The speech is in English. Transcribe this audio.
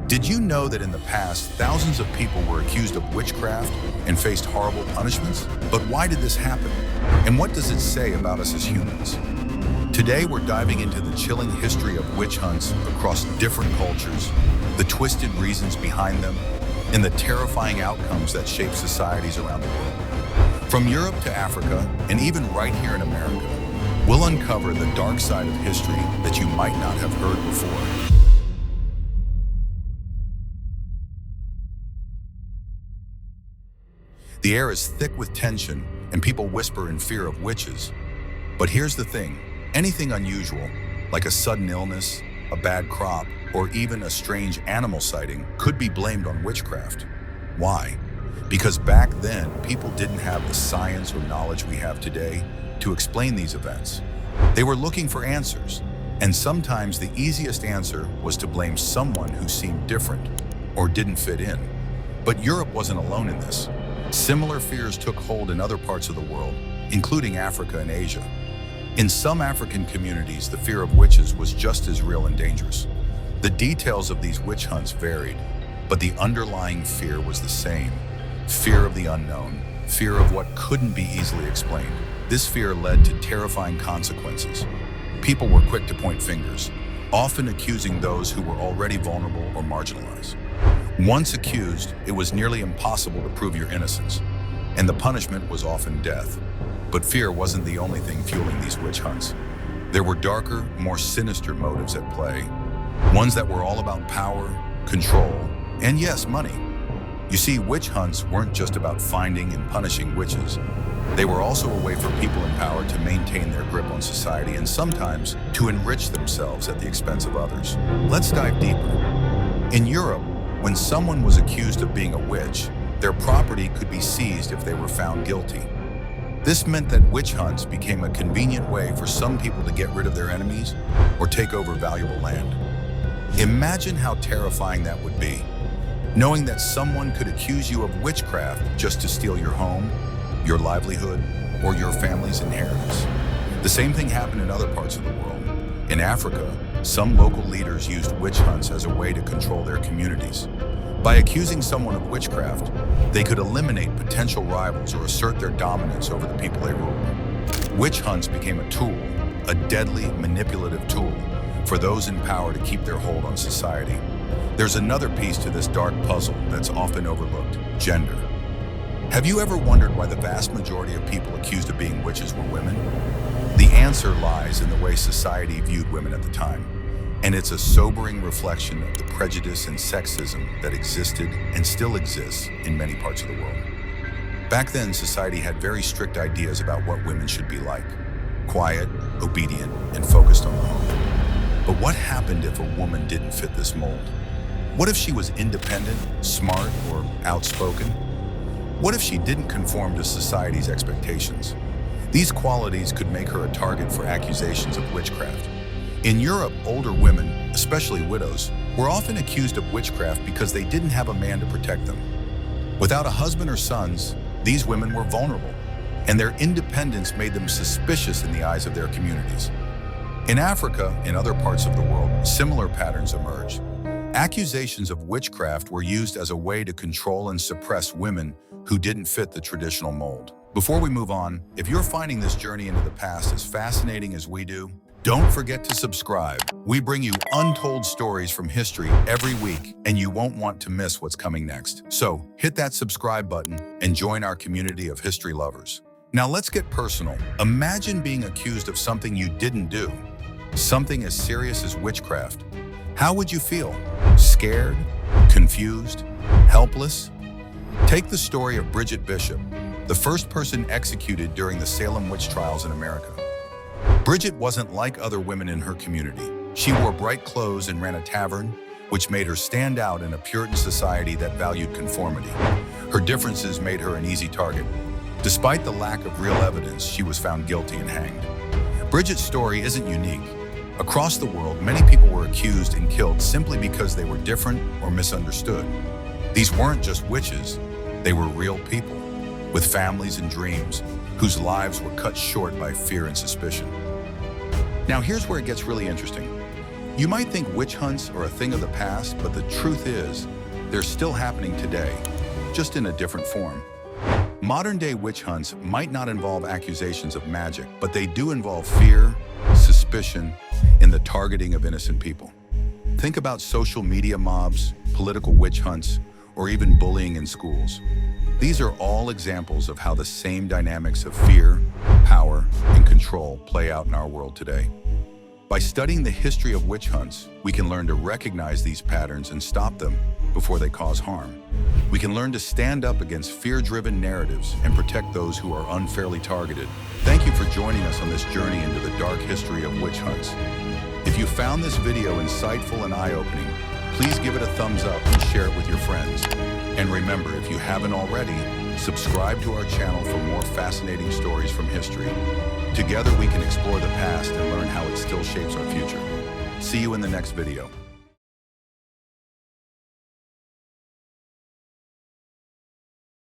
Did you know that in the past, thousands of people were accused of witchcraft and faced horrible punishments? But why did this happen? And what does it say about us as humans? Today, we're diving into the chilling history of witch hunts across different cultures, the twisted reasons behind them, and the terrifying outcomes that shape societies around the world. From Europe to Africa, and even right here in America, we'll uncover the dark side of history that you might not have heard before. The air is thick with tension, and people whisper in fear of witches. But here's the thing, anything unusual, like a sudden illness, a bad crop, or even a strange animal sighting, could be blamed on witchcraft. Why? Because back then, people didn't have the science or knowledge we have today to explain these events. They were looking for answers, and sometimes the easiest answer was to blame someone who seemed different or didn't fit in. But Europe wasn't alone in this. Similar fears took hold in other parts of the world, including Africa and Asia. In some African communities, the fear of witches was just as real and dangerous. The details of these witch hunts varied, but the underlying fear was the same. Fear of the unknown, fear of what couldn't be easily explained. This fear led to terrifying consequences. People were quick to point fingers, often accusing those who were already vulnerable or marginalized. Once accused, it was nearly impossible to prove your innocence, and the punishment was often death. But fear wasn't the only thing fueling these witch hunts. There were darker, more sinister motives at play, ones that were all about power, control, and yes, money. You see, witch hunts weren't just about finding and punishing witches. They were also a way for people in power to maintain their grip on society and sometimes to enrich themselves at the expense of others. Let's dive deeper. In Europe, when someone was accused of being a witch, their property could be seized if they were found guilty. This meant that witch hunts became a convenient way for some people to get rid of their enemies or take over valuable land. Imagine how terrifying that would be, knowing that someone could accuse you of witchcraft just to steal your home, your livelihood, or your family's inheritance. The same thing happened in other parts of the world. In Africa, some local leaders used witch hunts as a way to control their communities. By accusing someone of witchcraft, they could eliminate potential rivals or assert their dominance over the people they ruled. Witch hunts became a tool, a deadly, manipulative tool, for those in power to keep their hold on society. There's another piece to this dark puzzle that's often overlooked: gender. Have you ever wondered why the vast majority of people accused of being witches were women? The answer lies in the way society viewed women at the time, and it's a sobering reflection of the prejudice and sexism that existed and still exists in many parts of the world. Back then, society had very strict ideas about what women should be like: quiet, obedient, and focused on the home. But what happened if a woman didn't fit this mold? What if she was independent, smart, or outspoken? What if she didn't conform to society's expectations? These qualities could make her a target for accusations of witchcraft. In Europe, older women, especially widows, were often accused of witchcraft because they didn't have a man to protect them. Without a husband or sons, these women were vulnerable, and their independence made them suspicious in the eyes of their communities. In Africa and other parts of the world, similar patterns emerged. Accusations of witchcraft were used as a way to control and suppress women who didn't fit the traditional mold. Before we move on, if you're finding this journey into the past as fascinating as we do, don't forget to subscribe. We bring you untold stories from history every week, and you won't want to miss what's coming next. So hit that subscribe button and join our community of history lovers. Now let's get personal. Imagine being accused of something you didn't do, something as serious as witchcraft. How would you feel? Scared? Confused? Helpless? Take the story of Bridget Bishop, the first person executed during the Salem witch trials in America. Bridget wasn't like other women in her community. She wore bright clothes and ran a tavern, which made her stand out in a Puritan society that valued conformity. Her differences made her an easy target. Despite the lack of real evidence, she was found guilty and hanged. Bridget's story isn't unique. Across the world, many people were accused and killed simply because they were different or misunderstood. These weren't just witches, they were real people, with families and dreams, whose lives were cut short by fear and suspicion. Now here's where it gets really interesting. You might think witch hunts are a thing of the past, but the truth is, they're still happening today, just in a different form. Modern-day witch hunts might not involve accusations of magic, but they do involve fear, suspicion, and the targeting of innocent people. Think about social media mobs, political witch hunts, or even bullying in schools. These are all examples of how the same dynamics of fear, power, and control play out in our world today. By studying the history of witch hunts, we can learn to recognize these patterns and stop them before they cause harm. We can learn to stand up against fear-driven narratives and protect those who are unfairly targeted. Thank you for joining us on this journey into the dark history of witch hunts. If you found this video insightful and eye-opening, please give it a thumbs up and share it with your friends. And remember, if you haven't already, subscribe to our channel for more fascinating stories from history. Together we can explore the past and learn how it still shapes our future. See you in the next video.